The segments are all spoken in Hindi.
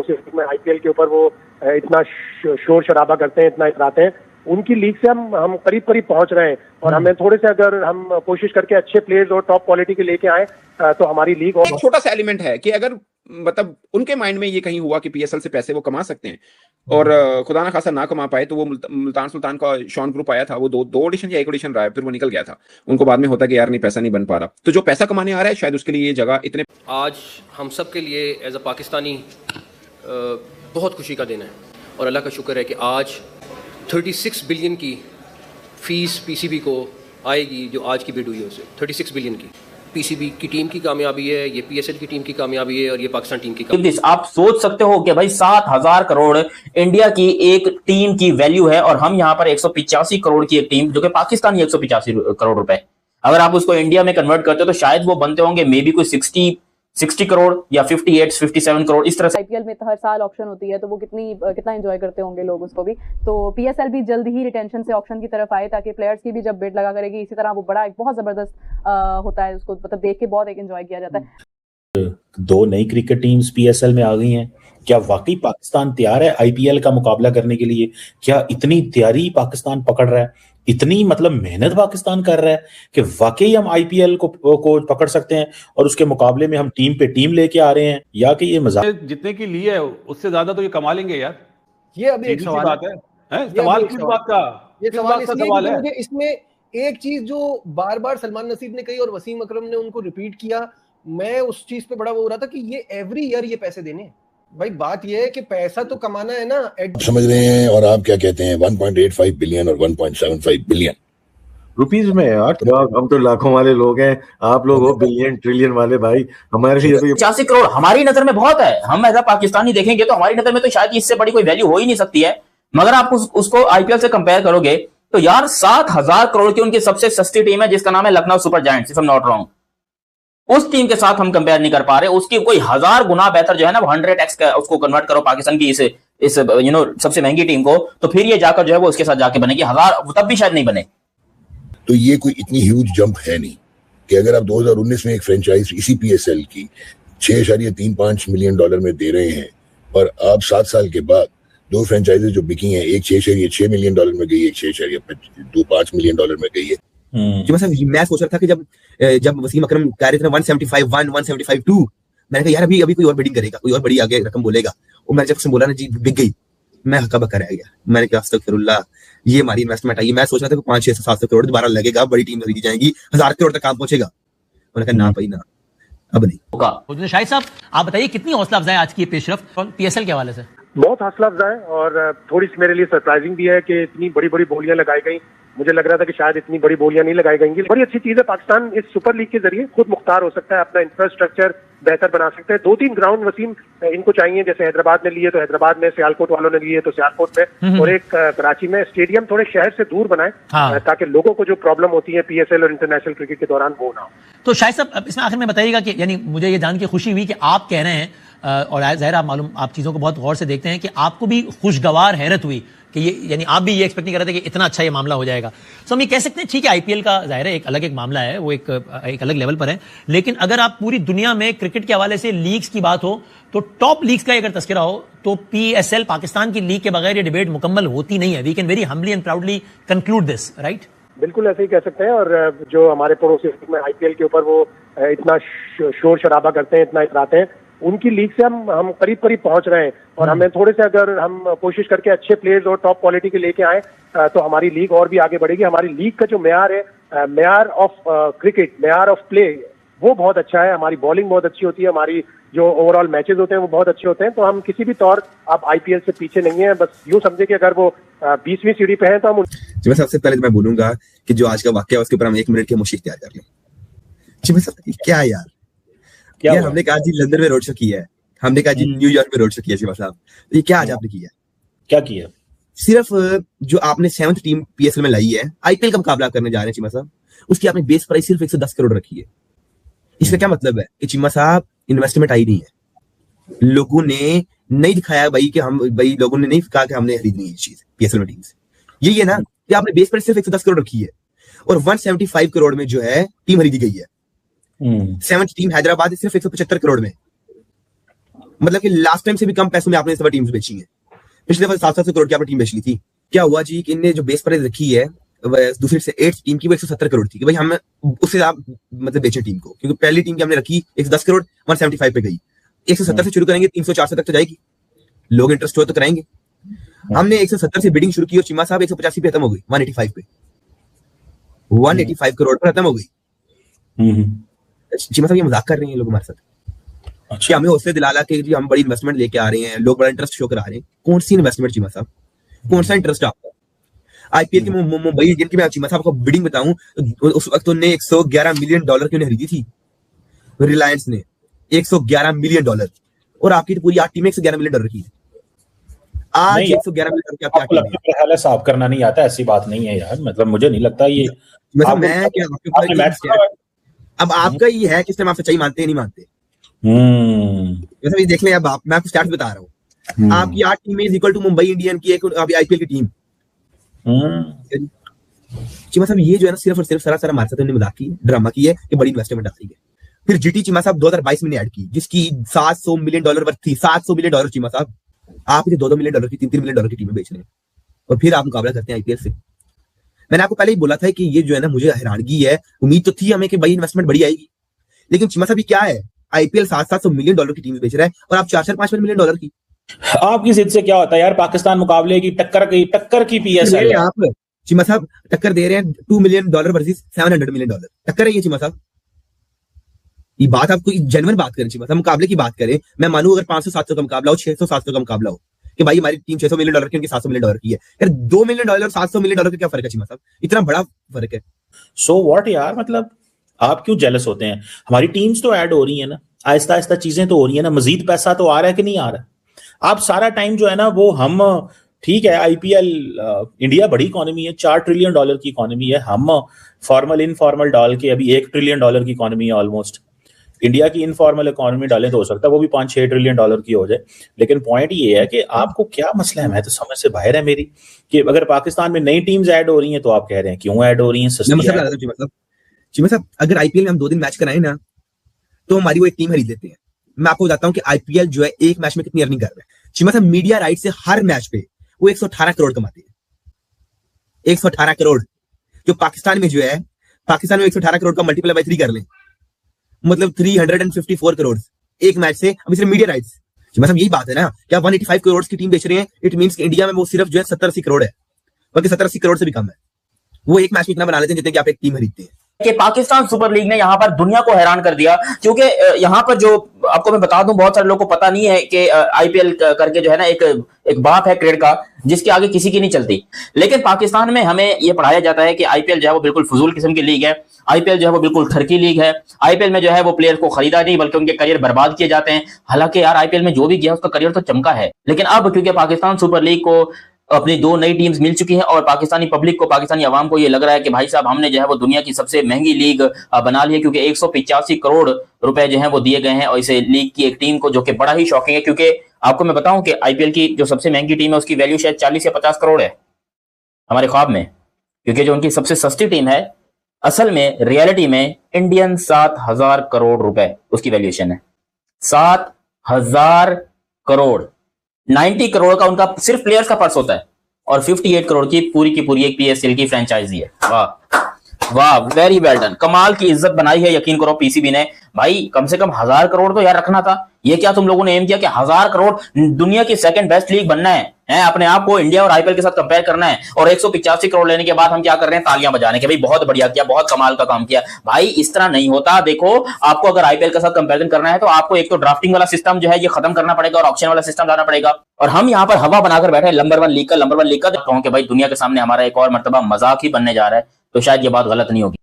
पड़ोसी में आईपीएल के ऊपर वो इतना शोर शराबा करते हैं, इतना इतराते हैं, उनकी लीग से हम करीब करीब पहुंच रहे हैं। और हमें थोड़े से अगर हम कोशिश करके अच्छे प्लेयर्स और टॉप क्वालिटी के लेके आए तो हमारी लीग और एक छोटा सा एलिमेंट है कि अगर मतलब उनके माइंड में ये कहीं हुआ कि पीएसएल से पैसे वो कमा सकते हैं और खुदा ना खासा ना कमा पाए, तो वो मुल्तान सुल्तान का शॉन ग्रुप आया था, वो दो ऑडिशन या एक ऑडिशन रहा है, फिर वो निकल गया था। उनको बाद में होता कि यार नहीं, पैसा नहीं बन पा रहा। तो जो पैसा कमाने आ रहा है शायद उसके लिए ये जगह इतने आज हम सब के लिए एज अ पाकिस्तानी बहुत खुशी का दिन है और अल्लाह का शुक्र है कि आज 36 बिलियन की फीस पीसीबी को आएगी जो आज की बिड हुई है उसे 36 बिलियन की। पीसीबी की टीम की कामयाबी है, ये पीएसएल की टीम की कामयाबी है और ये पाकिस्तान टीम की कामयाबी। आप सोच सकते हो कि भाई 7,000 करोड़ इंडिया की एक टीम की वैल्यू है और हम यहाँ पर 185 करोड़ की एक टीम, जो कि पाकिस्तान ही 185 करोड़ रुपए, अगर आप उसको इंडिया में कन्वर्ट करते हो तो शायद वो बनते होंगे मे बी कोई 60 करोड़ या 57 करोड़ इस तरह से। आईपीएल में हर साल ऑक्शन होती है तो वो कितना एंजॉय करते होंगे लोग उसको भी। तो पीएसएल भी जल्द ही रिटेंशन से ऑक्शन की तरफ आए ताकि प्लेयर्स की भी जब बिड लगा करेगी इसी तरह वो बड़ा एक बहुत जबरदस्त होता है, उसको मतलब देख के बहुत एक एंजॉय किया जाता है। 2 नई क्रिकेट टीम्स पीएसएल में आ गई हैं। क्या वाकई पाकिस्तान तैयार है आईपीएल का मुकाबला करने के लिए? क्या इतनी तैयारी पाकिस्तान पकड़ रहा है, इतनी मतलब मेहनत पाकिस्तान कर रहा है कि वाकई हम आईपीएल को पकड़ सकते हैं और उसके मुकाबले में हम टीम पे टीम लेके आ रहे हैं, या कि ये मजाक? जितने की ली है उससे ज्यादा तो ये कमा लेंगे यार। ये अभी एक सवाल बात है सवाल किस बात का? ये सवाल है। मुझे इसमें एक चीज जो बार बार सलमान नसीब ने कही और वसीम अकरम ने उनको रिपीट किया, मैं उस चीज पे बड़ा वो हो रहा था कि ये एवरी ईयर ये पैसे देने। भाई बात ये है कि पैसा तो कमाना है ना, समझ रहे हैं। और आप क्या कहते हैं 1.85 बिलियन और 1.75 बिलियन रुपीज में यार, हम तो लाखों वाले लोग हैं, आप लोग हो बिलियन ट्रिलियन वाले। भाई हमारे लिए 85 करोड़ हमारी नजर में बहुत है। हम ऐसा पाकिस्तानी देखेंगे तो हमारी नजर में तो शायद इससे बड़ी कोई वैल्यू हो ही नहीं सकती है, मगर आप उसको आईपीएल से कंपेयर करोगे तो यार 7,000 करोड़ की उनकी सबसे सस्ती टीम है जिसका नाम है Lucknow super giants, if I am not wrong. उस टीम के साथ हम कंपेयर नहीं कर पा रहे। उसकी कोई 1000 गुना बेहतर जो है ना, 100x का उसको कन्वर्ट करो पाकिस्तान की इस सबसे महंगी टीम को, तो फिर ये जाकर जो है वो उसके साथ जाके बनेगी। 1000 तब भी शायद नहीं बने। तो ये कोई इतनी ह्यूज जंप है नहीं कि अगर आप 2019 में एक फ्रेंचाइज इसी पीएसएल की $6.35 मिलियन में दे रहे हैं और आप 7 साल के बाद 2 फ्रेंचाइजेज जो बिकी हैं, एक 6.6 मिलियन में गई, एक 6.25 मिलियन में गई है। जो मैं सोच रहा था कि जब वसीम अकरम कह रहे थे 175 175 2, मैंने कहा यार अभी कोई और बिडिंग करेगा, कोई और बड़ी आगे रकम बोलेगा। और मैंने जब उसने बोला ना जी बिक गई, मैं हक्का बक्का रह गया। मैंने कहा अस्तगफिरुल्लाह, ये हमारी इन्वेस्टमेंट आई। मैं सोच रहा था 500-700 करोड़ दोबारा लगेगा, बड़ी टीम खरीदी जाएगी, 1000 करोड़ तक काम पहुंचेगा। उन्होंने कहा ना भाई ना, अब नहीं। शाहिद साहब आप बताइए कितनी हौसला अफजाई आज की पेशरफ पीएसएल के हवाले से? बहुत हौसला अफजा है और थोड़ी सी मेरे लिए सरप्राइजिंग भी है कि इतनी बड़ी बड़ी बोलियां लगाई गई। मुझे लग रहा था कि शायद इतनी बड़ी बोलियां नहीं लगाई गई। बड़ी अच्छी चीज है, पाकिस्तान इस सुपर लीग के जरिए खुद मुख्तार हो सकता है, अपना इंफ्रास्ट्रक्चर बेहतर बना सकते हैं। 2-3 ग्राउंड वसीम इनको चाहिए, जैसे हैदराबाद में लिए तो हैदराबाद में, सियालकोट वालों ने लिए तो सियालकोट में, और एक कराची में स्टेडियम थोड़े शहर से दूर बनाए ताकि लोगों को जो प्रॉब्लम होती है पीएसएल और इंटरनेशनल क्रिकेट के दौरान वो ना हो। तो शायद साहब इसमें आखिर में बताइएगा कि यानी मुझे ये जान के खुशी हुई कि आप कह रहे हैं और ज़ाहिर आप चीज़ों को बहुत गौर से देखते हैं कि आपको भी खुशगवार हैरत हुई कि ये यानी आप भी ये एक्सपेक्ट नहीं कर रहे थे कि इतना अच्छा ये मामला हो जाएगा। सो हम ये कह सकते हैं ठीक है आईपीएल का ज़ाहिर है एक मामला है, वो एक अलग लेवल पर है, लेकिन अगर आप पूरी दुनिया में क्रिकेट के हवाले से लीग्स की बात हो तो टॉप लीग्स का अगर तस्करा हो तो पीएसएल पाकिस्तान की लीग के बगैर ये डिबेट मुकम्मल होती नहीं है। We can very humbly and proudly conclude this, right? बिल्कुल ऐसे ही कह सकते हैं। और जो हमारे पड़ोसी में आईपीएल के ऊपर वो इतना शोर शराबा करते हैं, इतना इतराते हैं, उनकी लीग से हम करीब करीब पहुंच रहे हैं। और हमें थोड़े से अगर हम कोशिश करके अच्छे प्लेयर्स और टॉप क्वालिटी के लेके आए तो हमारी लीग और भी आगे बढ़ेगी। हमारी लीग का जो मेयार है, मेयार of cricket, Meyar of play, वो बहुत अच्छा है। हमारी बॉलिंग बहुत अच्छी होती है, हमारी जो ओवरऑल मैचेस होते हैं वो बहुत अच्छे होते हैं। तो हम किसी भी तौर आप आईपीएल से पीछे नहीं है। बस यूं समझे कि अगर वो 20वीं सीढ़ी पे है तो हम जी। मैं सबसे पहले तो मैं बोलूंगा कि जो आज का वाकया है उसके ऊपर हम 1 मिनट की मुशीक तैयार कर लें। जी मैं क्या यार हमने कहा जी लंदन में रोड शो किया है, हमने कहा जी न्यूयॉर्क में रोड शो किया। शिवा साहब ये क्या आज आपने किया? क्या किया? सिर्फ जो आपने 7th टीम पीएसएल में लाई है, आईपीएल का मुकाबला करने जा रहे हैं चिमा साहब, उसकी आपने बेस प्राइस सिर्फ 110 करोड़ रखी है। इसका क्या मतलब है कि चिमा साहब इन्वेस्टमेंट आई नहीं है, लोगों ने नहीं दिखाया भाई कि हम भाई लोगों ने नहीं कहा कि हमने खरीदनी है चीज पीएसएल में टीम से। यही है ना कि आपने बेस प्राइस सिर्फ 110 करोड़ रखी है और 175 करोड़ में जो है टीम खरीदी गई है। 7th टीम हैदराबाद सिर्फ 175 करोड़ में। मतलब कि लास्ट टाइम से भी कम पैसों में आपने इस बार टीम्स बेची है। पिछले दफा 700 करोड़ की आपने टीम बेच ली थी। क्या हुआ जी कि इनने जो बेस प्राइस रखी है दूसरी से 8 टीम की वो 170 करोड़ थी कि भाई हम उससे आप मतलब बेचे टीम को, क्योंकि पहली टीम की हमने रखी 110 करोड़ 175 पे गई। 170 से शुरू करेंगे 300-400 तक तो जाएगी, लोग इंटरेस्ट हो तो कराएंगे। हमने 170 से बिडिंग शुरू की और चीमा साहब 185 पे खत्म हो गई, 185 पे 185 करोड़ पर खत्म हो गई। चीमा साहब ये मजाक कर रहे हैं लोग हमारे साथ। अच्छा, हमें हौसले दिला के जी हम बड़ी इन्वेस्टमेंट लेके आ रहे हैं, लोग बड़ा इंटरेस्ट शो करा रहे हैं। कौन सी इन्वेस्टमेंट चीमा साहब, कौन सा इंटरेस्ट आपका? आईपीएल की मुंबई इंडियन की मैं चीमा साहब को बिडिंग बताऊं तो उस वक्त उन्होंने $111 मिलियन की उन्हें खरीदी थी रिलायंस ने, $111 मिलियन, और आपकी तो पूरी 8 टीमें $111 मिलियन की। आज 111 मिलियन की आपकी टीम है। साफ करना नहीं आता, ऐसी बात नहीं है यार, मतलब मुझे नहीं लगता ये मैं क्या अब आपका ये है कि आप सच्चाई मानते हैं नहीं मानते। वैसे देख लें, अब मैं आपको स्टैट्स बता रहा हूँ, आपकी 8 टीमें is equal to Mumbai Indian की एक आईपीएल की टीम। चीमा साहब ये जो है ना सिर्फ और सिर्फ सरासर हमारे साथ मजाक की ड्रामा की है कि बड़ी इन्वेस्टमेंट आ रही है। फिर जीटी चीमा साहब 2022 में ऐड की जिसकी $700 मिलियन वर्थ थी, $700 मिलियन। चीमा साहब आप ये $2-2 मिलियन की, $3-3 मिलियन की टीमें बेच रहे हैं और फिर आप मुकाबला करते हैं आईपीएल से। मैंने आपको पहले ही बोला था कि ये जो है ना मुझे हैरानगी है, उम्मीद तो थी हमें कि भाई इन्वेस्टमेंट बड़ी आएगी, लेकिन चीमा साहब क्या है, आईपीएल $700 मिलियन की टीम बेच रहा है और आप $4-5 मिलियन की। आपकी जिद से क्या होता है यार, पाकिस्तान मुकाबले की टक्कर की पीएसएल आप चीमा साहब टक्कर दे रहे हैं $2 मिलियन वर्सेस $700 मिलियन, टक्कर है ये चीमा साहब। ये बात आप कोई जेन्युइन बात करें चीमा साहब, मुकाबले की बात करें। मैं मानूं अगर 500-700 का मुकाबला हो, 600-700 का मुकाबला हो कि भाई हमारी टीम $600 मिलियन की, उनकी $700 मिलियन की है, यार $2 मिलियन और $700 मिलियन का क्या फर्क है चीमा साहब, इतना बड़ा फर्क है। सो व्हाट यार, मतलब आप क्यों जेलस होते हैं? हमारी टीम्स तो ऐड हो रही है ना, आहिस्ता आहिस्ता चीजें तो हो रही है ना, मजीद पैसा तो आ रहा है कि नहीं आ रहा? आप सारा टाइम जो है ना वो हम ठीक है, आईपीएल इंडिया बड़ी इकोनॉमी है, $4 ट्रिलियन की इकोनॉमी है, हम फॉर्मल इनफॉर्मल डाल के अभी $1 ट्रिलियन की इकोनॉमी है ऑलमोस्ट। इंडिया की इनफॉर्मल इकोनॉमी डालें तो हो सकता है वो भी $5-6 ट्रिलियन की हो जाए, लेकिन पॉइंट ये है कि आपको क्या मसला है? मैं तो समझ से बाहर है मेरी कि अगर पाकिस्तान में नई टीम्स ऐड हो रही हैं तो आप कह रहे हैं क्यों ऐड हो रही हैं, चीमा साहब अगर आईपीएल में हम 2 दिन मैच कराएं ना तो हमारी वो एक टीम खरीद लेते हैं। मैं आपको बताता हूँ कि आईपीएल जो है एक मैच में कितनी अर्निंग कर रहा है। चीमा साहब मीडिया राइट से हर मैच पे वो 118 करोड़ कमाते हैं, 118 करोड़, जो पाकिस्तान में जो है, पाकिस्तान में 118 करोड़ का मल्टीप्लाई बाय 3 कर लें, मतलब 354 करोड़ एक मैच से। अब सिर्फ मीडिया राइट्स, चीमा साहब यही बात है ना कि आप 185 करोड़ की टीम बेच रहे हैं, इट मींस कि इंडिया में वो सिर्फ जो है 70-80 करोड़ है, बल्कि 70-80 करोड़ से भी कम है। वो एक मैच में इतना बना लेते हैं जितने कि आप एक टीम खरीदते हैं। कि पाकिस्तान सुपर लीग ने यहाँ पर दुनिया को हैरान कर दिया, क्योंकि यहाँ पर जो आपको मैं बता दूं, बहुत सारे लोगों को पता नहीं है कि आईपीएल करके जो है ना एक बाप है क्रिकेट का जिसके आगे किसी की नहीं चलती। लेकिन पाकिस्तान में हमें यह पढ़ाया जाता है कि आईपीएल जो है वो बिल्कुल फजूल किस्म की लीग है, आईपीएल जो है वो बिल्कुल ठरकी लीग है, आईपीएल में जो है वो प्लेयर को खरीदा नहीं बल्कि उनके करियर बर्बाद किए जाते हैं। हालांकि यार आईपीएल में जो भी गया उसका करियर तो चमका है, लेकिन अब क्योंकि पाकिस्तान सुपर लीग को अपनी 2 नई टीम्स मिल चुकी हैं और पाकिस्तानी पब्लिक को, पाकिस्तानी अवाम को ये लग रहा है कि भाई साहब हमने जो है वो दुनिया की सबसे महंगी लीग बना ली है, क्योंकि 185 करोड़ रुपए जो है वो दिए गए हैं और इसे लीग की एक टीम को, जो कि बड़ा ही शॉकिंग है। क्योंकि आपको मैं बताऊं कि आईपीएल की जो सबसे महंगी टीम है उसकी वैल्यू शायद 40 या 50 करोड़ है हमारे ख्वाब में, क्योंकि जो उनकी सबसे सस्ती टीम है असल में रियलिटी में इंडियन 7,000 करोड़ रुपए उसकी वैल्यूएशन है। 7,000 करोड़, 90 करोड़ का उनका सिर्फ प्लेयर्स का पर्स होता है और 58 करोड़ की पूरी एक पीएसएल की फ्रेंचाइजी है। वाह वाह, वेरी वेल डन, कमाल की इज्जत बनाई है यकीन करो पीसीबी ने। भाई कम से कम 1000 करोड़ तो यार रखना था। ये क्या तुम लोगों ने एम किया कि 1000 करोड़ दुनिया की सेकंड बेस्ट लीग बनना है, अपने आप को इंडिया और आईपीएल के साथ कंपेयर करना है, और 185 करोड़ लेने के बाद हम क्या कर रहे हैं, तालियां बजाने के भाई बहुत बढ़िया किया, बहुत कमाल का काम किया। भाई इस तरह नहीं होता। देखो आपको अगर आईपीएल के साथ कंपेरिजन करना है तो आपको एक तो ड्राफ्टिंग वाला सिस्टम जो है ये खत्म करना पड़ेगा और ऑक्शन वाला सिस्टम लाना पड़ेगा। और हम यहाँ पर हवा बनाकर बैठे नंबर 1 लीग का कहूं कि भाई दुनिया के सामने हमारा एक और मर्तबा मजाक ही बनने जा रहा है, तो शायद ये बात गलत नहीं होगी।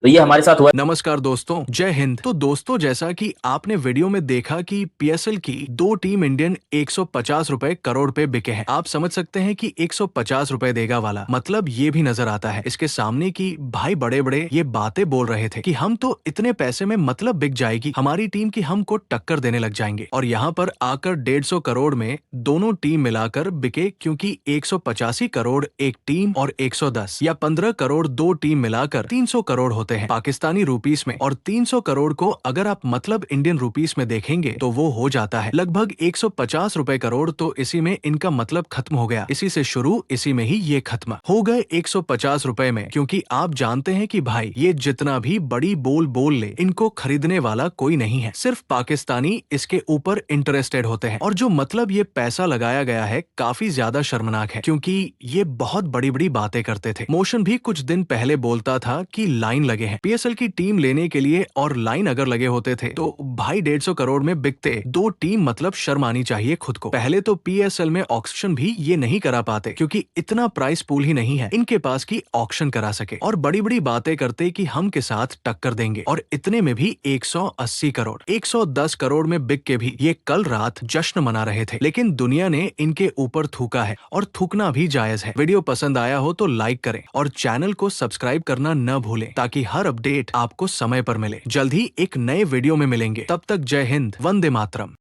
तो ये हमारे साथ हुआ। नमस्कार दोस्तों, जय हिंद। तो दोस्तों जैसा कि आपने वीडियो में देखा कि पीएसएल की 2 टीम इंडियन 150 रुपए करोड़ पे बिके हैं। आप समझ सकते हैं कि 150 रुपए देगा वाला मतलब ये भी नजर आता है इसके सामने की भाई बड़े बड़े ये बातें बोल रहे थे कि हम तो इतने पैसे में मतलब बिक जाएगी हमारी टीम की, हमको टक्कर देने लग जाएंगे। और यहाँ पर आकर 150 करोड़ में दोनों टीम मिलाकर बिके, क्योंकि 185 करोड़ एक टीम और 110 या 15 करोड़ 2 टीम मिलाकर 300 करोड़ होता होते हैं पाकिस्तानी रुपीस में, और 300 करोड़ को अगर आप मतलब इंडियन रुपीस में देखेंगे तो वो हो जाता है लगभग 150 रुपए करोड़। तो इसी में इनका मतलब खत्म हो गया, इसी से शुरू, इसी में ही ये खत्म हो गए 150 रुपए में। क्योंकि आप जानते हैं कि भाई ये जितना भी बड़ी बोल ले, इनको खरीदने वाला कोई नहीं है, सिर्फ पाकिस्तानी इसके ऊपर इंटरेस्टेड होते हैं। और जो मतलब ये पैसा लगाया गया है काफी ज्यादा शर्मनाक है, क्योंकि ये बहुत बड़ी बड़ी बातें करते थे। मोशन भी कुछ दिन पहले बोलता था कि लाइन लगे हैं पीएसएल की टीम लेने के लिए, और लाइन अगर लगे होते थे तो भाई 150 करोड़ में बिकते 2 टीम। मतलब शर्म आनी चाहिए खुद को। पहले तो पीएसएल में ऑक्शन भी ये नहीं करा पाते, क्योंकि इतना प्राइस पूल ही नहीं है इनके पास कि ऑक्शन करा सके, और बड़ी बड़ी बातें करते कि हम के साथ टक्कर देंगे, और इतने में भी 180 करोड़ 110 करोड़ में बिक के भी ये कल रात जश्न मना रहे थे। लेकिन दुनिया ने इनके ऊपर थूका है, और थूकना भी जायज है। वीडियो पसंद आया हो तो लाइक करें और चैनल को सब्सक्राइब करना न भूलें, ताकि हर अपडेट आपको समय पर मिले। जल्द ही एक नए वीडियो में मिलेंगे, तब तक जय हिंद, वंदे मातरम।